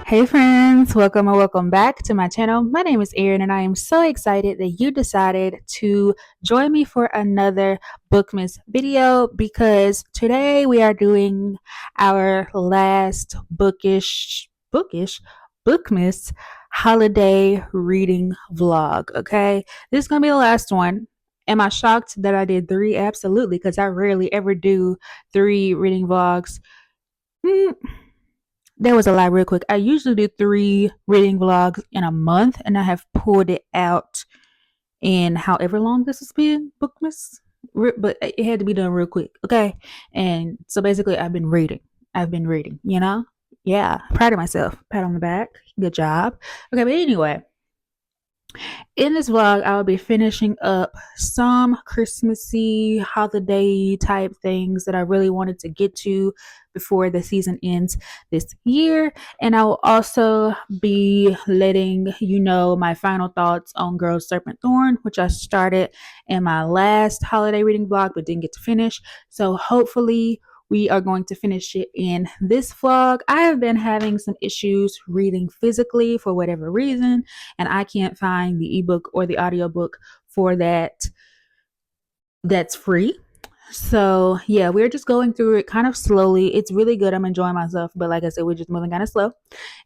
Hey friends, welcome or welcome back to my channel. My name is Erin and I am so excited that you decided to join me for another bookmas video because today we are doing our last bookmas holiday reading vlog. Okay, this is gonna be the last one. Am I shocked that I did three? Absolutely, because I rarely ever do three reading vlogs. There was a lie real quick. I usually do three reading vlogs in a month, and I have pulled it out in however long this has been, bookmas. But it had to be done real quick, okay? And so basically, I've been reading. Yeah, proud of myself. Pat on the back. Good job. Okay, but anyway, in this vlog, I will be finishing up some Christmassy holiday type things that I really wanted to get to before the season ends this year. And I will also be letting you know my final thoughts on Girls Serpent Thorn, which I started in my last holiday reading vlog but didn't get to finish. So hopefully we are going to finish it in this vlog. I have been having some issues reading physically for whatever reason, and I can't find the ebook or the audiobook for that's free. So yeah, we're just going through it kind of slowly. It's really good. I'm enjoying myself, but like I said, we're just moving kind of slow.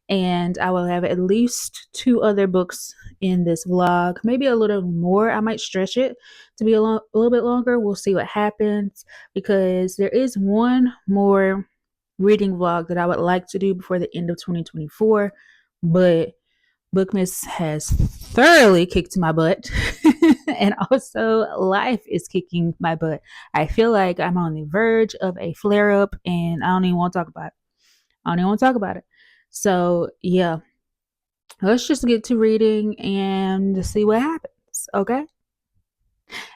And I will have at least two other books in this vlog, maybe a little more. I might stretch it to be a little bit longer. We'll see what happens, because there is one more reading vlog that I would like to do before the end of 2024, but bookmas has thoroughly kicked my butt. And also life is kicking my butt. I feel like I'm on the verge of a flare up, and I don't even want to talk about it. So yeah, let's just get to reading and see what happens. Okay.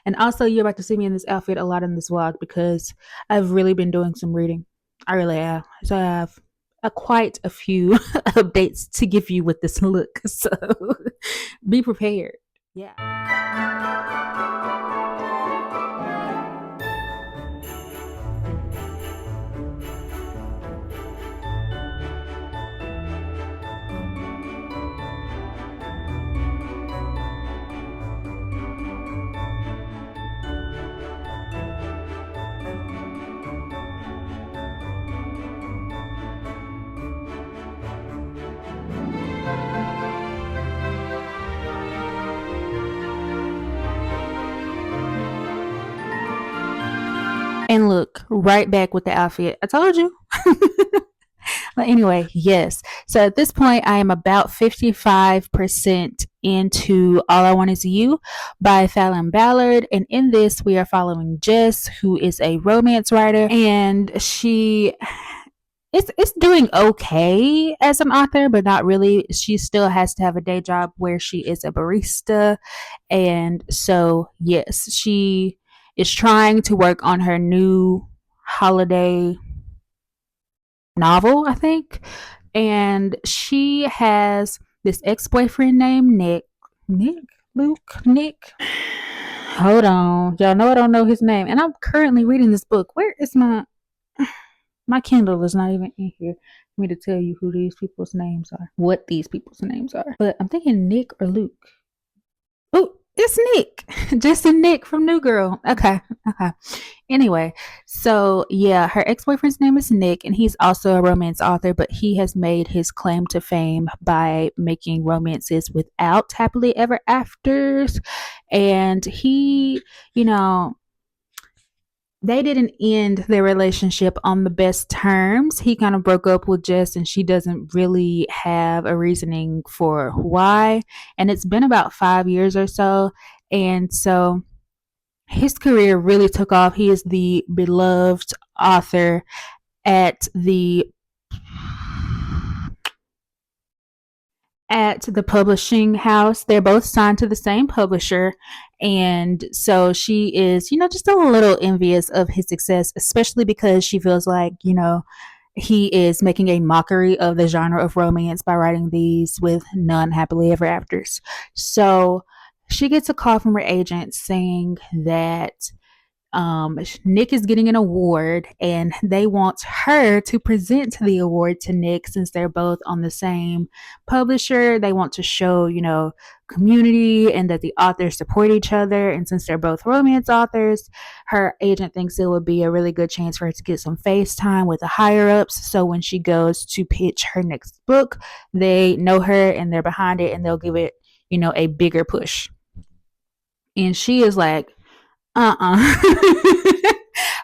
And also, you're about to see me in this outfit a lot in this vlog because I've really been doing some reading. I really have. So I have quite a few updates to give you with this look. So be prepared. Yeah. And look, right back with the outfit. I told you. But anyway, yes. So at this point, I am about 55% into All I Want Is You by Falon Ballard. And in this, we are following Jess, who is a romance writer. And she it's doing okay as an author, but not really. She still has to have a day job where she is a barista. And so, yes, she is trying to work on her new holiday novel, I think. And she has this ex-boyfriend named Nick. Hold on. Y'all know I don't know his name. And I'm currently reading this book. Where is my Kindle is not even in here for me to tell you who these people's names are, what these people's names are. But I'm thinking Nick or Luke. Oh, it's Nick. Justin Nick from New Girl. Okay. Anyway, so yeah, her ex-boyfriend's name is Nick, and he's also a romance author, but he has made his claim to fame by making romances without happily ever afters. And he, they didn't end their relationship on the best terms. He kind of broke up with Jess, and she doesn't really have a reasoning for why. And it's been about 5 years or so. And so his career really took off. He is the beloved author at the publishing house. They're both signed to the same publisher. And so she is, just a little envious of his success, especially because she feels like, he is making a mockery of the genre of romance by writing these with non-happily ever afters. So she gets a call from her agent saying that Nick is getting an award, and they want her to present the award to Nick since they're both on the same publisher. They want to show, community and that the authors support each other. And since they're both romance authors, her agent thinks it would be a really good chance for her to get some FaceTime with the higher ups. So when she goes to pitch her next book, they know her and they're behind it and they'll give it, a bigger push. And she is like,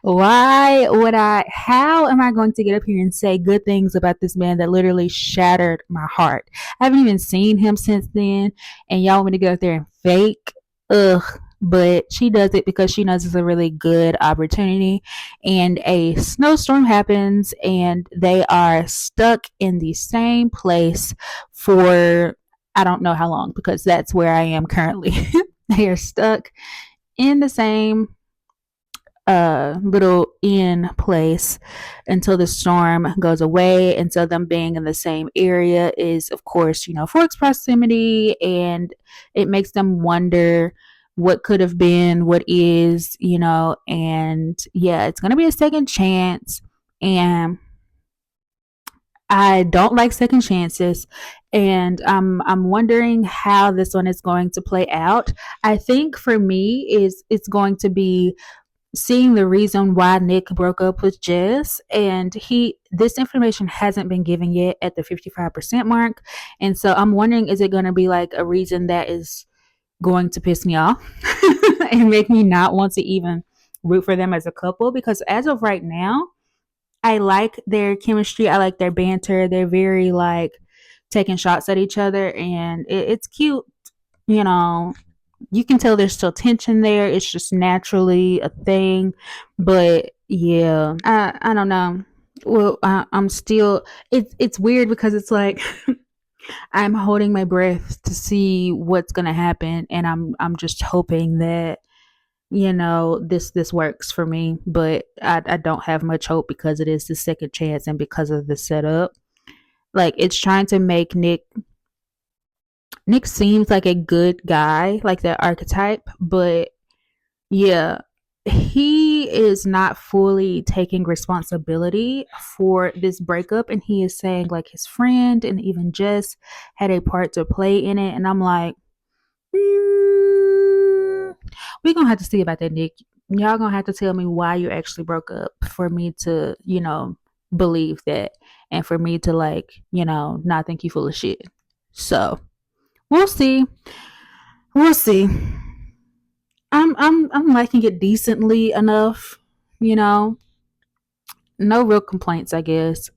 why would how am I going to get up here and say good things about this man that literally shattered my heart? I haven't even seen him since then, and y'all want me to go up there and fake? Ugh. But she does it because she knows it's a really good opportunity. And a snowstorm happens, and they are stuck in the same place for I don't know how long, because that's where I am currently. They are stuck in the same little inn place until the storm goes away. And so them being in the same area is, of course, for its proximity, and it makes them wonder what could have been, what is, and yeah, it's gonna be a second chance. And I don't like second chances, and I'm wondering how this one is going to play out. I think for me is it's going to be seeing the reason why Nick broke up with Jess, and this information hasn't been given yet at the 55% mark. And so I'm wondering, is it going to be like a reason that is going to piss me off and make me not want to even root for them as a couple? Because as of right now, I like their chemistry. I like their banter. They're very like taking shots at each other, and it's cute. You know, you can tell there's still tension there. It's just naturally a thing. But yeah, I don't know. Well, I'm still. It's weird because it's like I'm holding my breath to see what's gonna happen, and I'm just hoping that this works for me. But I don't have much hope because it is the second chance and because of the setup. Like, it's trying to make Nick seems like a good guy, like that archetype, but yeah, he is not fully taking responsibility for this breakup, and he is saying like his friend and even Jess had a part to play in it. And I'm like, we're gonna have to see about that, Nick. Y'all gonna have to tell me why you actually broke up for me to, believe that, and for me to like, not think you full of shit. So we'll see. We'll see. I'm liking it decently enough, you know. No real complaints, I guess.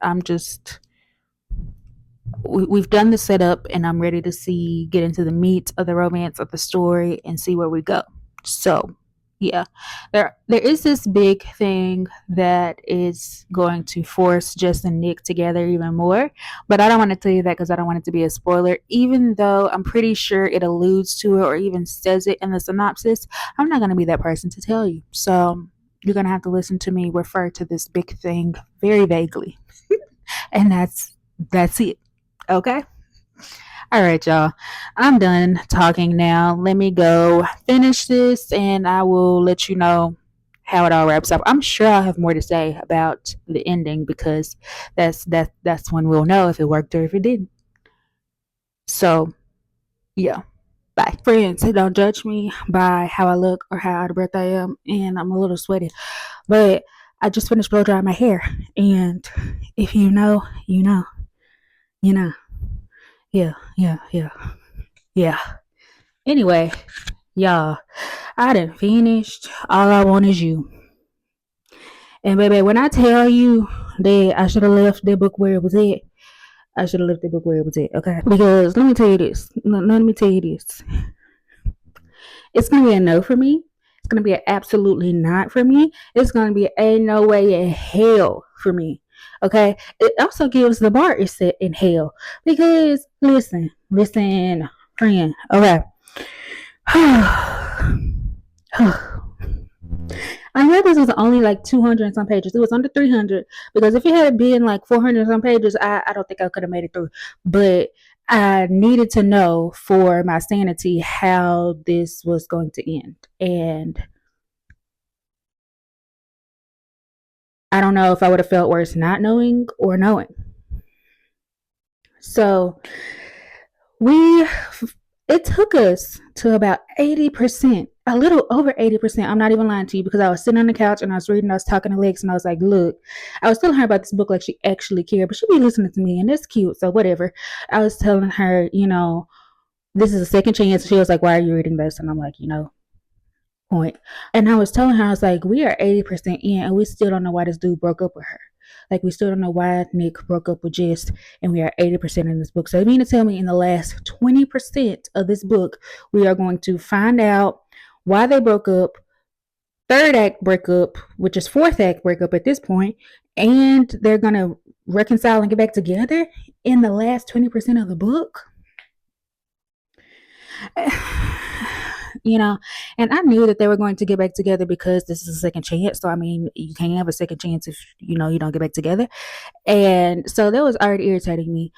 We've done the setup, and I'm ready to get into the meat of the romance of the story and see where we go. So yeah, there is this big thing that is going to force Jess and Nick together even more, but I don't want to tell you that because I don't want it to be a spoiler, even though I'm pretty sure it alludes to it or even says it in the synopsis. I'm not going to be that person to tell you, so you're going to have to listen to me refer to this big thing very vaguely. And that's it. Okay. All right, y'all. I'm done talking now. Let me go finish this, and I will let you know how it all wraps up. I'm sure I'll have more to say about the ending because that's when we'll know if it worked or if it didn't. So yeah. Bye. Friends, don't judge me by how I look or how out of breath I am, and I'm a little sweaty. But I just finished blow drying my hair, and if you know, you know. You know. Yeah, yeah, yeah. Yeah. Anyway, y'all, I done finished. All I want is you. And baby, when I tell you that I should have left the book where it was at, I should have left the book where it was at, okay? Because let me tell you this. Let me tell you this. It's gonna be a no for me. It's gonna be an absolutely not for me. It's gonna be a no way in hell for me. Okay. It also gives the bar is set in hell. Because listen, friend. Okay. I know this was only like 200 and some pages. It was under 300 because if it had been like 400 and some pages, I don't think I could have made it through. But I needed to know for my sanity how this was going to end. And I don't know if I would have felt worse not knowing or knowing. So we it took us to about 80%, a little over 80%. I'm not even lying to you, because I was sitting on the couch and I was reading, I was talking to Lex, and I was like, look, I was telling her about this book like she actually cared, but she be listening to me and that's cute, so whatever. I was telling her, this is a second chance. She was like, why are you reading this? And I'm like, point. And I was telling her, I was like, we are 80% in and we still don't know why this dude broke up with her. Like, we still don't know why Nick broke up with Jess, and we are 80% in this book. So you mean to tell me in the last 20% of this book, we are going to find out why they broke up, third act breakup, which is fourth act breakup at this point, and they're going to reconcile and get back together in the last 20% of the book? you know, and I knew that they were going to get back together because this is a second chance. So, I mean, you can't have a second chance if, you don't get back together. And so that was already irritating me.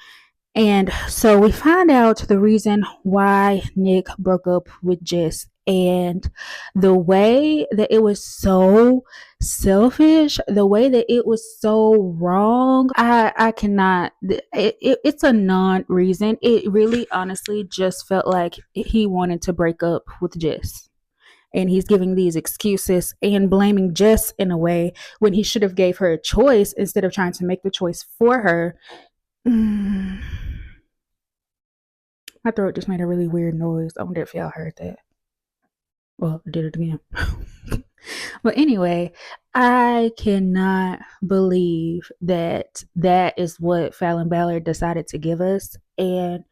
And so we find out the reason why Nick broke up with Jess, and the way that it was so selfish, the way that it was so wrong. I cannot. It's a non-reason. It really, honestly, just felt like he wanted to break up with Jess. And he's giving these excuses and blaming Jess in a way when he should have gave her a choice instead of trying to make the choice for her. My throat just made a really weird noise. I wonder if y'all heard that. Well, I did it again. But anyway, I cannot believe that that is what Falon Ballard decided to give us. And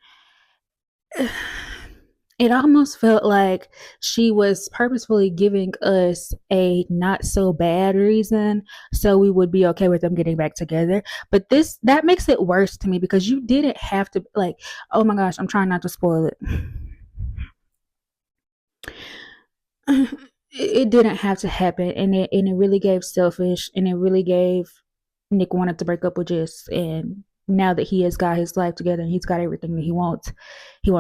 it almost felt like she was purposefully giving us a not so bad reason so we would be okay with them getting back together. But that makes it worse to me, because you didn't have to, like, oh my gosh, I'm trying not to spoil it. It didn't have to happen, and it really gave selfish, and it really gave Nick wanted to break up with Jess, and now that he has got his life together and he's got everything that he wants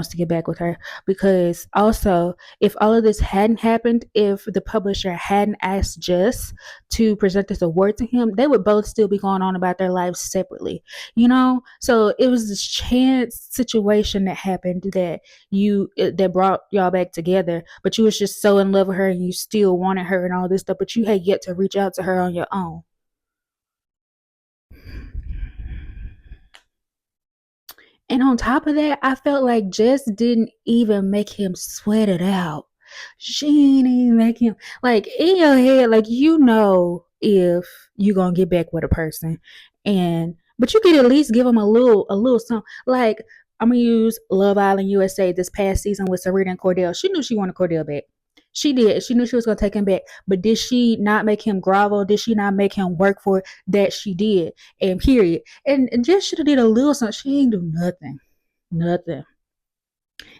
to get back with her. Because also, if all of this hadn't happened, if the publisher hadn't asked Jess to present this award to him, they would both still be going on about their lives separately, So it was this chance situation that happened that brought y'all back together, but you was just so in love with her and you still wanted her and all this stuff, but you had yet to reach out to her on your own. And on top of that, I felt like Jess didn't even make him sweat it out. She didn't even make him, like, in your head, like, if you're gonna get back with a person, but you could at least give him a little something. Like, I'm gonna use Love Island USA this past season with Serena and Cordell. She knew she wanted Cordell back. She did. She knew she was going to take him back. But did she not make him grovel? Did she not make him work for it? That she did. And period. And just should have did a little something. She ain't do nothing. Nothing.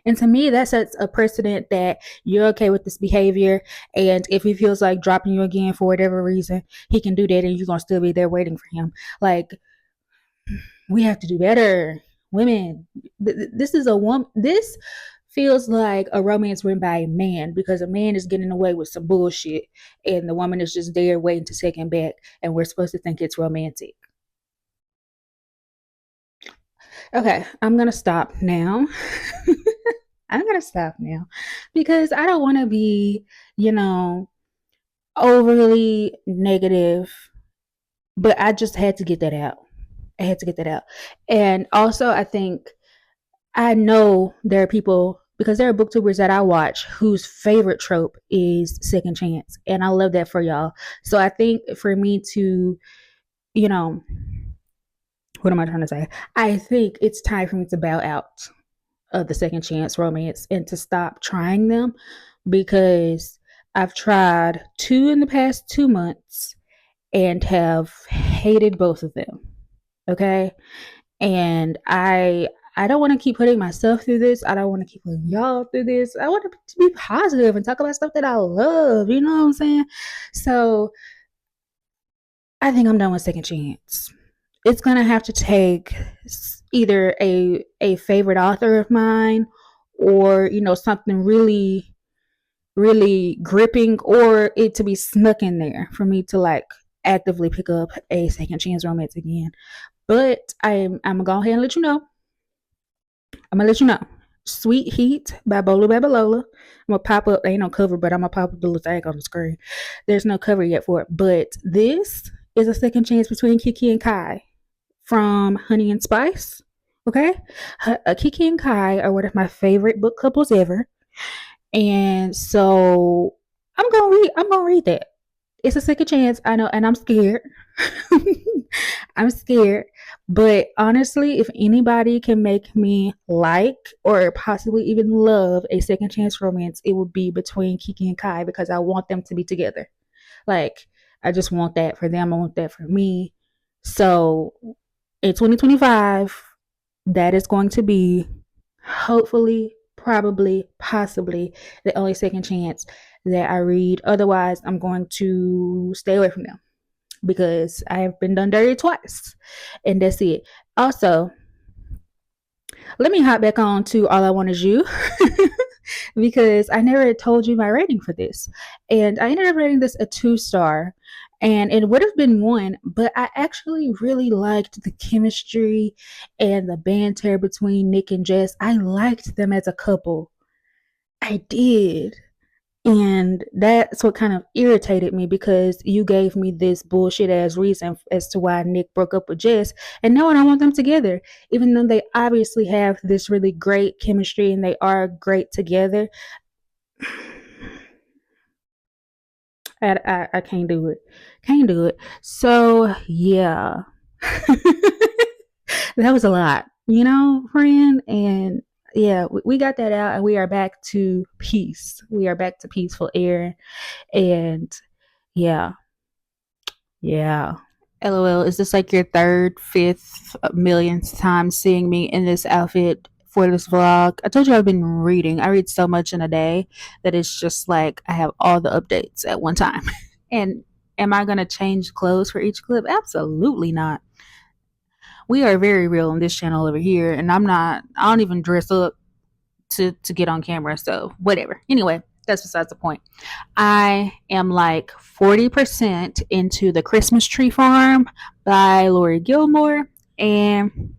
And to me, that sets a precedent that you're okay with this behavior. And if he feels like dropping you again for whatever reason, he can do that, and you're going to still be there waiting for him. Like, we have to do better. Women, this is a woman. This feels like a romance written by a man, because a man is getting away with some bullshit and the woman is just there waiting to take him back, and we're supposed to think it's romantic. Okay, I'm gonna stop now. I'm gonna stop now because I don't want to be, overly negative, but I just had to get that out. I had to get that out. And also, I know there are people, because there are booktubers that I watch whose favorite trope is second chance, and I love that for y'all. So I think for me to, you know, what am I trying to say? I think it's time for me to bow out of the second chance romance and to stop trying them, because I've tried two in the past 2 months and have hated both of them. Okay. And I don't want to keep putting myself through this. I don't want to keep putting y'all through this. I want to be positive and talk about stuff that I love. You know what I'm saying? So I think I'm done with second chance. It's gonna have to take either a favorite author of mine, or something really really gripping, or it to be snuck in there for me to, like, actively pick up a second chance romance again. But I'm gonna go ahead and let you know. I'm gonna let you know. Sweet Heat by Bolu Babalola. I'm gonna pop up. There ain't no cover, but I'm gonna pop up the little tag on the screen. There's no cover yet for it, but this is a second chance between Kiki and Kai from Honey and Spice. Okay, Kiki and Kai are one of my favorite book couples ever, and so I'm gonna read that. It's a second chance, I know, and I'm scared. I'm scared. But honestly, if anybody can make me like or possibly even love a second chance romance, it would be between Kiki and Kai because I want them to be together. Like, I just want that for them. I want that for me. So in 2025, that is going to be hopefully, probably, possibly the only second chance that I read. Otherwise, I'm going to stay away from them because I have been done dirty twice, and that's it. Also, let me hop back on to All I Want Is You because I never told you my rating for this, and I ended up rating this a 2-star. And it would have been 1, but I actually really liked the chemistry and the banter between Nick and Jess. I liked them as a couple. I did. And that's what kind of irritated me because you gave me this bullshit ass reason as to why Nick broke up with Jess. And now I don't want them together. Even though they obviously have this really great chemistry and they are great together. I can't do it. Can't do it. So yeah. That was a lot, friend. And yeah, we got that out and we are back to peace. We are back to peaceful air. And yeah, yeah. LOL, is this like your third, fifth, millionth time seeing me in this outfit for this vlog? I told you I've been reading. I read so much in a day that it's just like I have all the updates at one time. And am I going to change clothes for each clip? Absolutely not. We are very real on this channel over here, and I don't even dress up to get on camera, so whatever. Anyway, that's besides the point. I am like 40% into The Christmas Tree Farm by Laurie Gilmore, and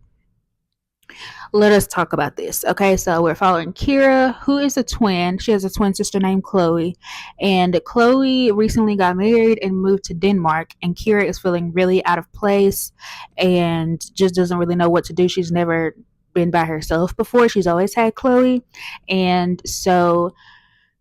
let us talk about this. Okay, so we're following Kira, who is a twin. She has a twin sister named Chloe, and Chloe recently got married and moved to Denmark, and Kira is feeling really out of place and just doesn't really know what to do. She's never been by herself before. She's always had Chloe, and so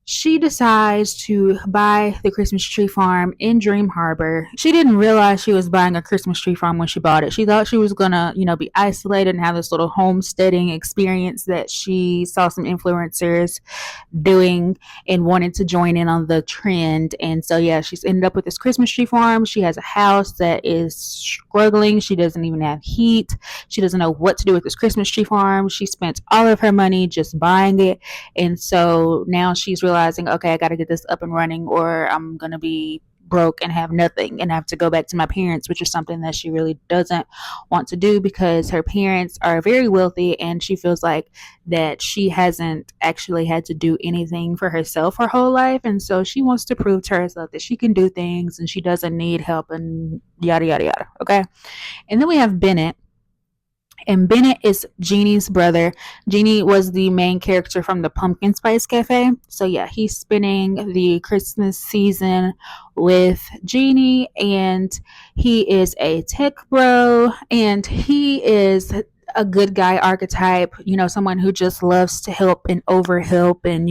she decides to buy the Christmas tree farm in Dream Harbor. She didn't realize she was buying a Christmas tree farm when she bought it. She thought she was gonna, be isolated and have this little homesteading experience that she saw some influencers doing and wanted to join in on the trend. And so, yeah, she's ended up with this Christmas tree farm. She has a house that is struggling. She doesn't even have heat. She doesn't know what to do with this Christmas tree farm. She spent all of her money just buying it. And so now she's realizing, okay, I got to get this up and running or I'm going to be broke and have nothing and have to go back to my parents, which is something that she really doesn't want to do because her parents are very wealthy and she feels like that she hasn't actually had to do anything for herself her whole life. And so she wants to prove to herself that she can do things and she doesn't need help and yada, yada, yada. Okay. And then we have Bennett. And Bennett is Jeannie's brother. Jeannie was the main character from the Pumpkin Spice Cafe. So yeah, he's spending the Christmas season with Jeannie, and he is a tech bro, and he is a good guy archetype, someone who just loves to help and overhelp and,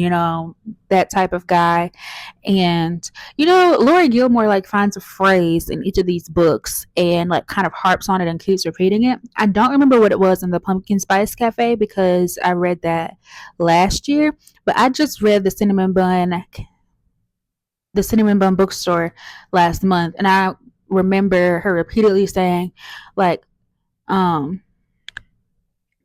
that type of guy. And, Laurie Gilmore like finds a phrase in each of these books and like kind of harps on it and keeps repeating it. I don't remember what it was in the Pumpkin Spice Cafe because I read that last year, but I just read the Cinnamon Bun bookstore last month, and I remember her repeatedly saying like,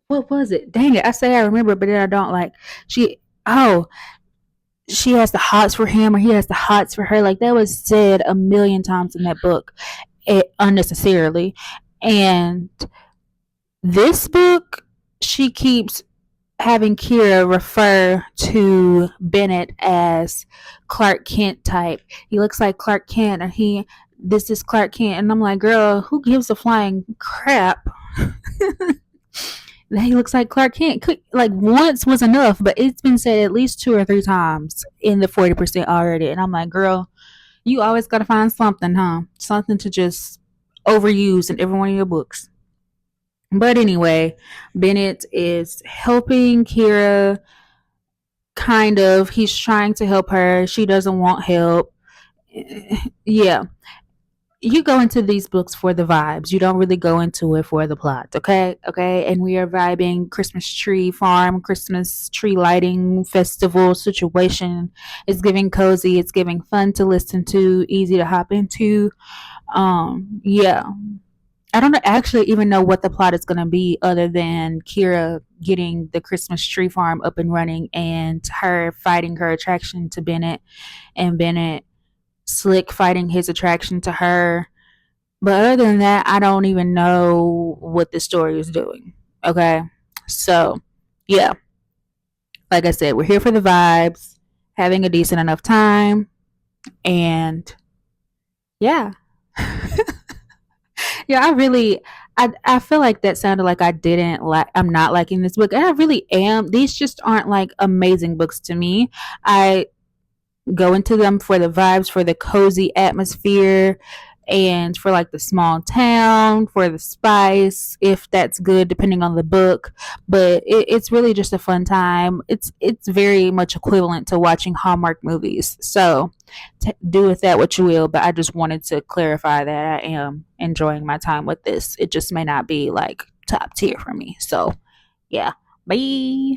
what was it? Dang it. I say I remember, but then I don't. Like, she has the hots for him or he has the hots for her. Like, that was said a million times in that book, unnecessarily. And this book, she keeps having Kira refer to Bennett as Clark Kent type. He looks like Clark Kent, and he this is Clark Kent. And I'm like, girl, who gives a flying crap that he looks like Clark Kent? Like, once was enough, but it's been said at least 2 or 3 times in the 40% already. And I'm like, girl, you always got to find something, huh? Something to just overuse in every one of your books. But anyway, Bennett is helping Kira, kind of. He's trying to help her. She doesn't want help. Yeah. You go into these books for the vibes. You don't really go into it for the plot, okay? Okay. And we are vibing Christmas tree farm, Christmas tree lighting festival situation. It's giving cozy, it's giving fun to listen to, easy to hop into. Yeah. I don't actually even know what the plot is going to be other than Kira getting the Christmas tree farm up and running and her fighting her attraction to Bennett, and Bennett slick fighting his attraction to her. But other than that, I don't even know what the story is doing. Okay. So, yeah, like I said, we're here for the vibes, having a decent enough time, and yeah. Yeah, I feel like that sounded like I didn't like I'm not liking this book. And I really am. These just aren't like amazing books to me. I go into them for the vibes, for the cozy atmosphere, and for like the small town, for the spice, if that's good, depending on the book. But it's really just a fun time. It's very much equivalent to watching Hallmark movies. So do with that what you will. But I just wanted to clarify that I am enjoying my time with this. It just may not be like top tier for me. So yeah, bye.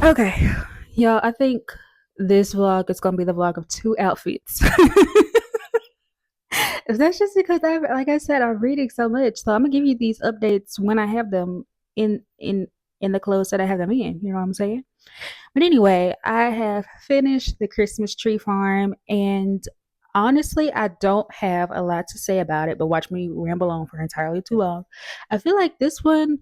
Okay, y'all, I think this vlog is gonna be the vlog of two outfits. That's just because like I said, I'm reading so much, so I'm gonna give you these updates when I have them in in in the clothes that I have them in. You know what I'm saying? But anyway, I have finished the Christmas tree farm, and honestly, I don't have a lot to say about it. But watch me ramble on for entirely too long. I feel like this one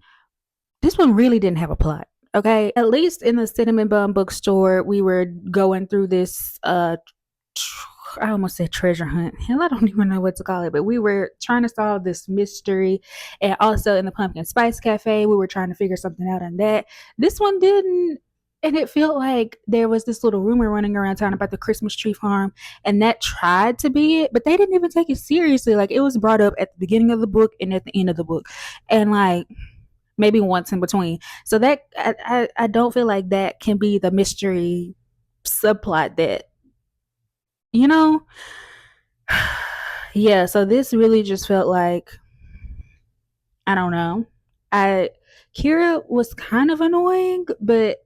really didn't have a plot. Okay, at least in the Cinnamon Bun bookstore, we were going through this. I almost said treasure hunt. Hell, I don't even know what to call it, but we were trying to solve this mystery, and also in the Pumpkin Spice Cafe, we were trying to figure something out on that. This one didn't. And it felt like there was this little rumor running around town about the Christmas tree farm, and that tried to be it, but they didn't even take it seriously. Like, it was brought up at the beginning of the book and at the end of the book, and like maybe once in between. So that I don't feel like that can be the mystery subplot that you know. Yeah, so this really just felt like I don't know. I Kira was kind of annoying, but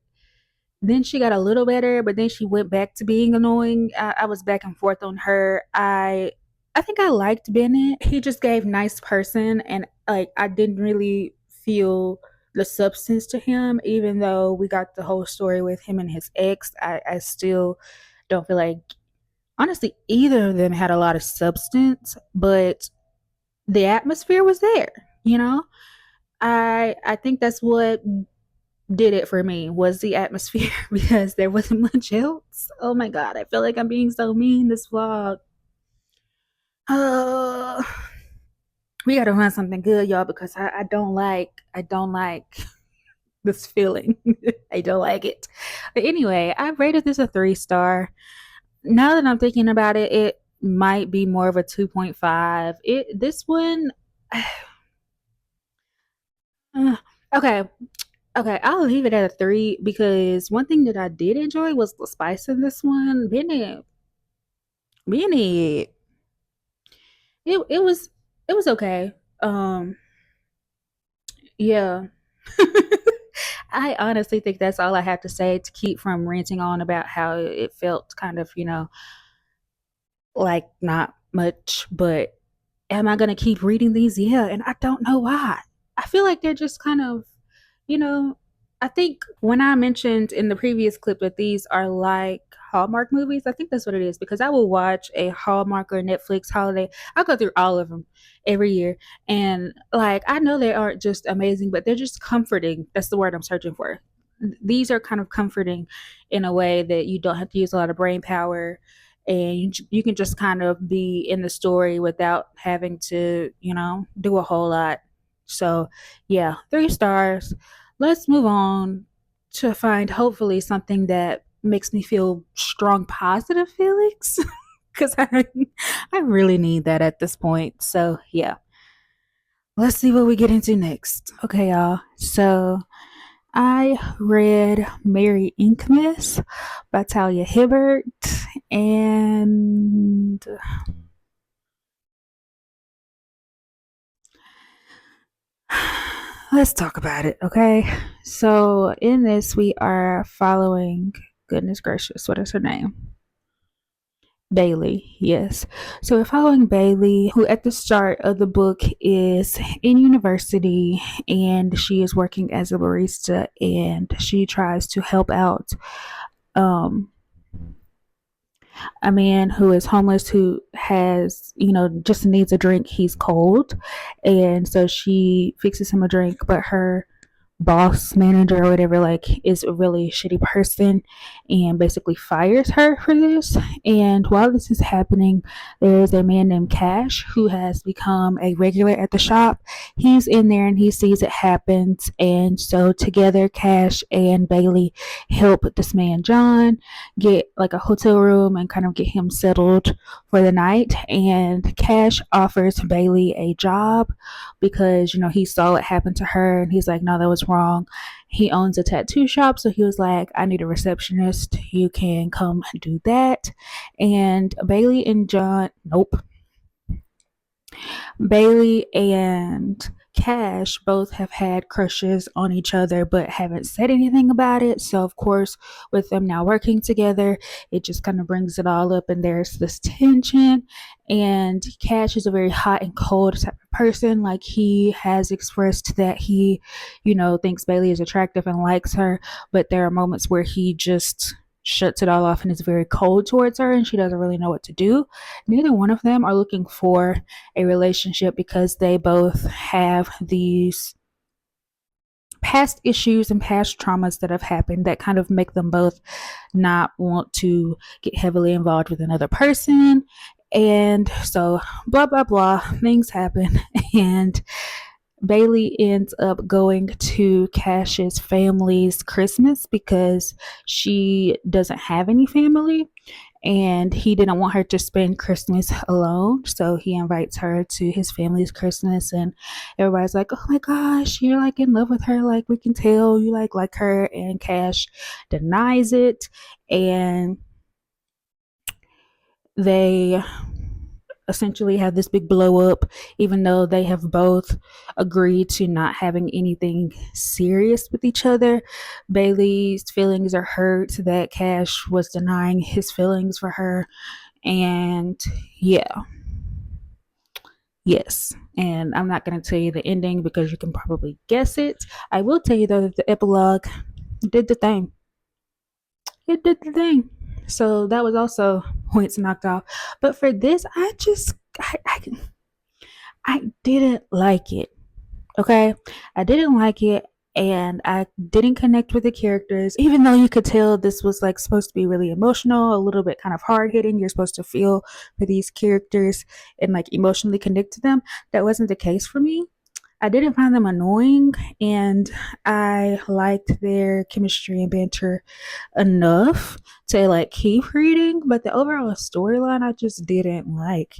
then she got a little better, but then she went back to being annoying. I was back and forth on her. I think I liked Bennett. He just gave nice person, and like I didn't really feel the substance to him, even though we got the whole story with him and his ex. I still don't feel like Honestly, either of them had a lot of substance, but the atmosphere was there, you know? I think that's what did it for me was the atmosphere because there wasn't much else. Oh my god, I feel like I'm being so mean this vlog. Uh, we gotta find something good, y'all, because I don't like this feeling. I don't like it. But anyway, I rated this a 3 star. Now that I'm thinking about it, it might be more of a 2.5. It this one okay, okay, I'll leave it at a 3 because one thing that I did enjoy was the spice in this one. Being it was okay. Um yeah. I honestly think that's all I have to say to keep from ranting on about how it felt kind of, like not much, but am I going to keep reading these? Yeah, and I don't know why. I feel like they're just kind of, you know, I think when I mentioned in the previous clip that these are like Hallmark movies, I think that's what it is because I will watch a Hallmark or Netflix holiday. I'll go through all of them every year. And like, I know they aren't just amazing, but they're just comforting. That's the word I'm searching for. These are kind of comforting in a way that you don't have to use a lot of brain power and you can just kind of be in the story without having to, do a whole lot. So, yeah, 3 stars. Let's move on to find hopefully something that makes me feel strong positive feelings because I really need that at this point. So, yeah, let's see what we get into next. Okay, y'all. So, I read Mary Inkmas by Talia Hibbert, and let's talk about it, okay? So, in this, we are following, goodness gracious, what is her name? Bailey, yes. So we're following Bailey, who at the start of the book is in university and she is working as a barista and she tries to help out um a man who is homeless who has, just needs a drink. He's cold. And so she fixes him a drink, but her boss manager or whatever like is a really shitty person and basically fires her for this. And while this is happening, there's a man named Cash who has become a regular at the shop. He's in there and he sees it happens, and so together Cash and Bailey help this man John get like a hotel room and kind of get him settled for the night. And Cash offers Bailey a job because he saw what happened to her and he's like, no, that was wrong. He owns a tattoo shop, so he was like, I need a receptionist, you can come do that. And Bailey and John, nope, Bailey and Cash both have had crushes on each other but haven't said anything about it. So, of course, with them now working together, it just kind of brings it all up and there's this tension. And Cash is a very hot and cold type of person. Like, he has expressed that he, thinks Bailey is attractive and likes her, but there are moments where he just shuts it all off and is very cold towards her and she doesn't really know what to do. Neither one of them are looking for a relationship because they both have these past issues and past traumas that have happened that kind of make them both not want to get heavily involved with another person. And so, blah, blah, blah, things happen. And Bailey ends up going to Cash's family's Christmas because she doesn't have any family and he didn't want her to spend Christmas alone. So he invites her to his family's Christmas and everybody's like, oh my gosh, you're like in love with her. Like, we can tell you like her. And Cash denies it. And they essentially have this big blow up, even though they have both agreed to not having anything serious with each other. Bailey's feelings are hurt that Cash was denying his feelings for her. And yeah, yes. And I'm not going to tell you the ending because you can probably guess it. I will tell you though that the epilogue did the thing. It did the thing. So that was also points knocked off. But for this, I didn't like it. Okay, I didn't like it, and I didn't connect with the characters, even though you could tell this was like supposed to be really emotional, a little bit kind of hard hitting. You're supposed to feel for these characters and like emotionally connect to them. That wasn't the case for me. I didn't find them annoying, and I liked their chemistry and banter enough to like keep reading, but the overall storyline I just didn't like,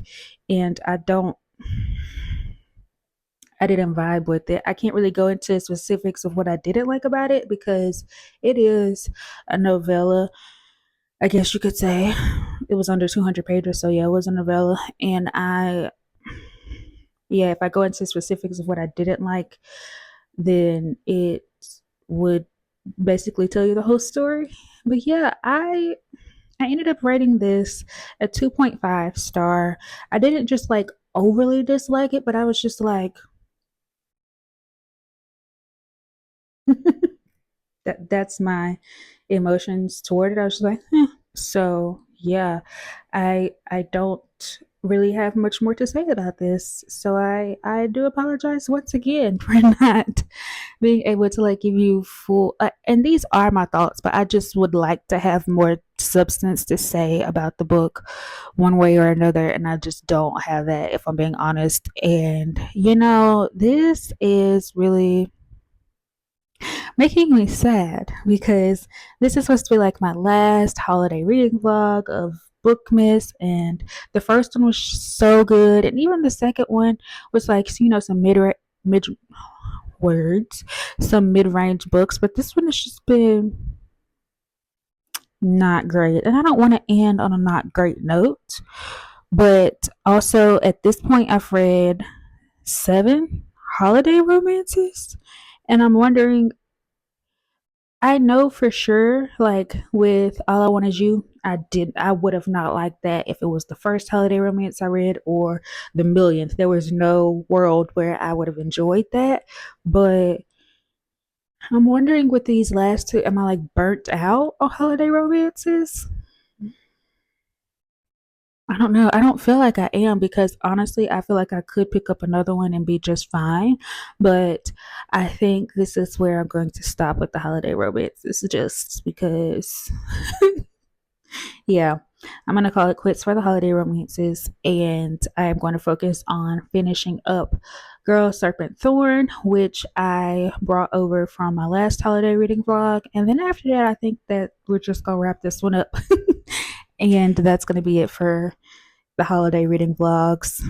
and I didn't vibe with it. I can't really go into specifics of what I didn't like about it because it is a novella. I guess you could say it was under 200 pages, so yeah, it was a novella. And yeah, if I go into specifics of what I didn't like, then it would basically tell you the whole story. But yeah, I ended up rating this a 2.5 star. I didn't just like overly dislike it, but I was just like that's my emotions toward it. I was just like, eh. So yeah, I don't really have much more to say about this. So I do apologize once again for not being able to like give you full. And these are my thoughts, but I just would like to have more substance to say about the book, one way or another, and I just don't have that if I'm being honest. And this is really making me sad because this is supposed to be like my last holiday reading vlog of bookmas, and the first one was so good, and even the second one was like some mid words, some mid-range books, but this one has just been not great, and I don't want to end on a not great note. But also at this point I've read 7 holiday romances, and I'm wondering, I know for sure, like with All I Want Is You, I would have not liked that if it was the first holiday romance I read or the millionth. There was no world where I would have enjoyed that. But I'm wondering with these last two, am I like burnt out on holiday romances? I don't know. I don't feel like I am because honestly, I feel like I could pick up another one and be just fine. But I think this is where I'm going to stop with the holiday romances just because, yeah, I'm going to call it quits for the holiday romances, and I am going to focus on finishing up Girl Serpent Thorn, which I brought over from my last holiday reading vlog. And then after that, I think that we're just going to wrap this one up. And that's going to be it for the holiday reading vlogs.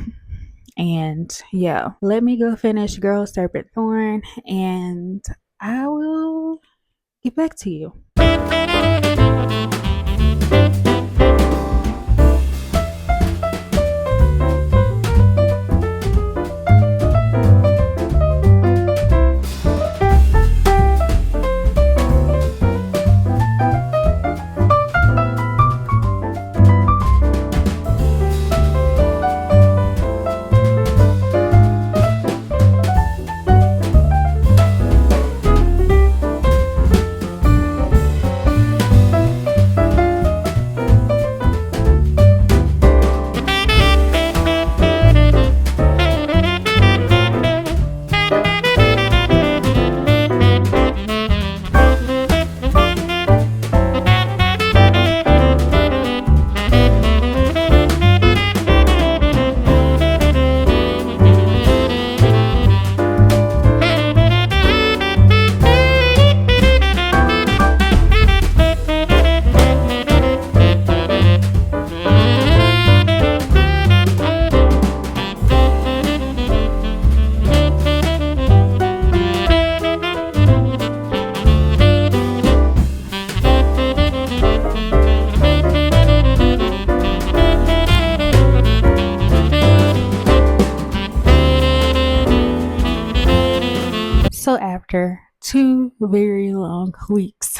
And yeah, let me go finish Girl Serpent Thorn, and I will get back to you. So after 2 very long weeks,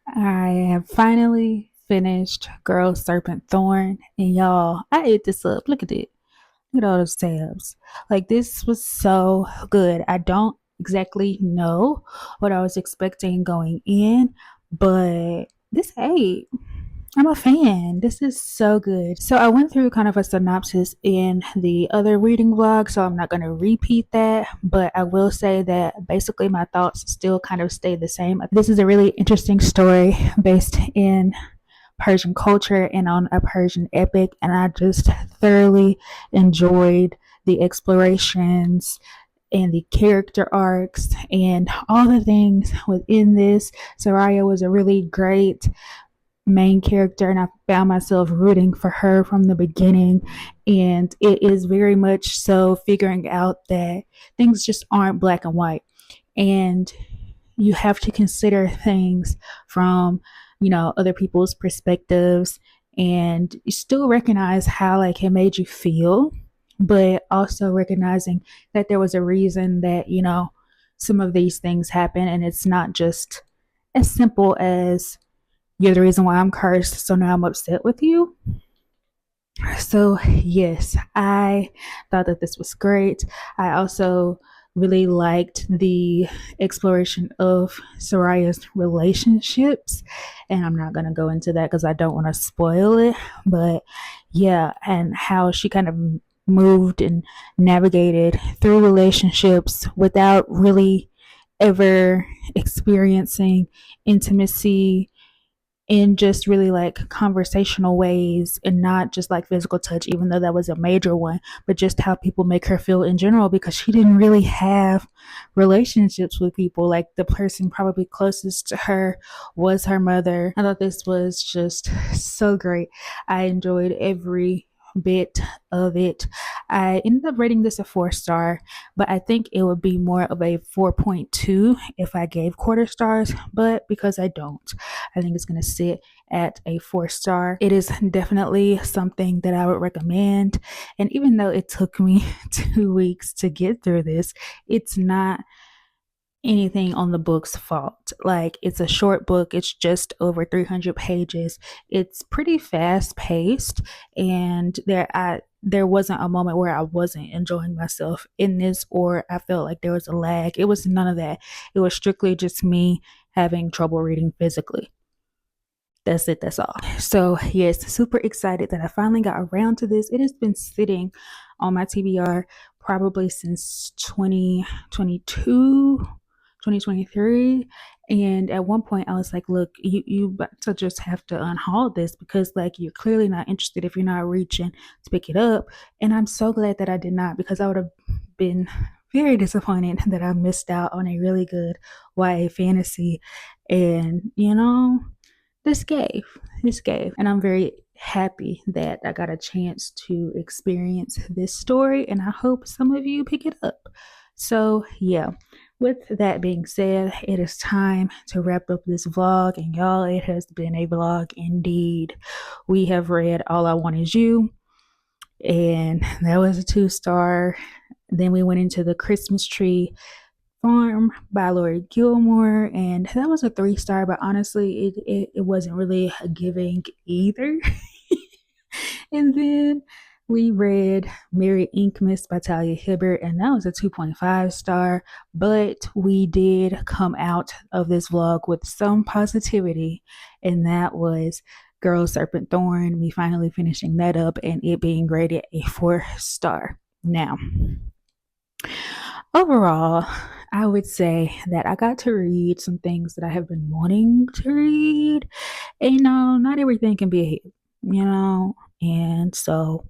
I have finally finished Girl Serpent Thorn. And y'all, I ate this up. Look at it. Look at all those tabs. Like, this was so good. I don't exactly know what I was expecting going in, but this ate. I'm a fan. This is so good. So I went through kind of a synopsis in the other reading vlog, so I'm not going to repeat that, but I will say that basically my thoughts still kind of stay the same. This is a really interesting story based in Persian culture and on a Persian epic, and I just thoroughly enjoyed the explorations and the character arcs and all the things within this. Soraya was a really great main character, and I found myself rooting for her from the beginning. And it is very much so figuring out that things just aren't black and white, and you have to consider things from, other people's perspectives, and you still recognize how like it made you feel, but also recognizing that there was a reason that, some of these things happen, and it's not just as simple as you're the reason why I'm cursed, so now I'm upset with you. So, yes, I thought that this was great. I also really liked the exploration of Soraya's relationships, and I'm not going to go into that because I don't want to spoil it. But yeah, and how she kind of moved and navigated through relationships without really ever experiencing intimacy in just really like conversational ways, and not just like physical touch, even though that was a major one, but just how people make her feel in general, because she didn't really have relationships with people. Like the person probably closest to her was her mother. I thought this was just so great. I enjoyed every bit of it. I ended up rating this a 4 star, but I think it would be more of a 4.2 if I gave quarter stars, but because I don't, I think it's going to sit at a 4 star. It is definitely something that I would recommend. And even though it took me 2 weeks to get through this, it's not anything on the book's fault. Like, it's a short book, it's just over 300 pages. It's pretty fast paced, and there wasn't a moment where I wasn't enjoying myself in this, or I felt like there was a lag. It was none of that. It was strictly just me having trouble reading physically. That's it, that's all. So yes, super excited that I finally got around to this. It has been sitting on my TBR probably since 2022, 2023. And at one point I was like, look, you about to just have to unhaul this, because like you're clearly not interested if you're not reaching to pick it up. And I'm so glad that I did not, because I would have been very disappointed that I missed out on a really good YA fantasy. And this gave, and I'm very happy that I got a chance to experience this story, and I hope some of you pick it up. So yeah, with that being said, it is time to wrap up this vlog, and y'all, it has been a vlog indeed. We have read All I Want Is You, and that was a 2 star. Then we went into The Christmas Tree Farm by Laurie Gilmore, and that was a 3 star, but honestly it wasn't really giving either. And then we read Mary Inkmas by Talia Hibbert, and that was a 2.5 star. But we did come out of this vlog with some positivity, and that was Girl Serpent Thorn. We finally finishing that up, and it being rated a 4 star. Now, overall, I would say that I got to read some things that I have been wanting to read. And not everything can be a hit, and so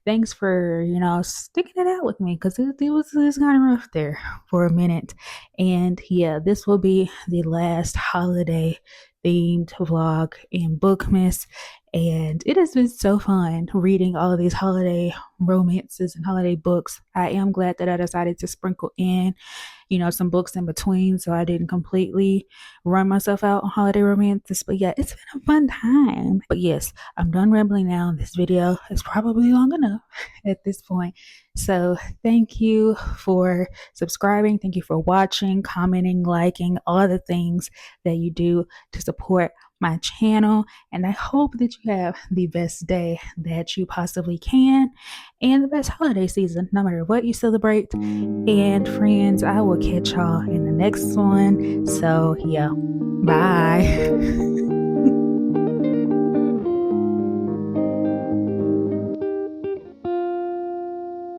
thanks for sticking it out with me, because it was kind of rough there for a minute. And yeah, this will be the last holiday themed vlog in Bookmas, and it has been so fun reading all of these holiday romances and holiday books. I am glad that I decided to sprinkle in some books in between, so I didn't completely run myself out on holiday romances. But yeah, it's been a fun time. But yes, I'm done rambling now. This video is probably long enough at this point. So thank you for subscribing. Thank you for watching, commenting, liking, all the things that you do to support my channel. And I hope that you have the best day that you possibly can, and the best holiday season, no matter what you celebrate. And friends, I will catch y'all in the next one. So yeah, bye.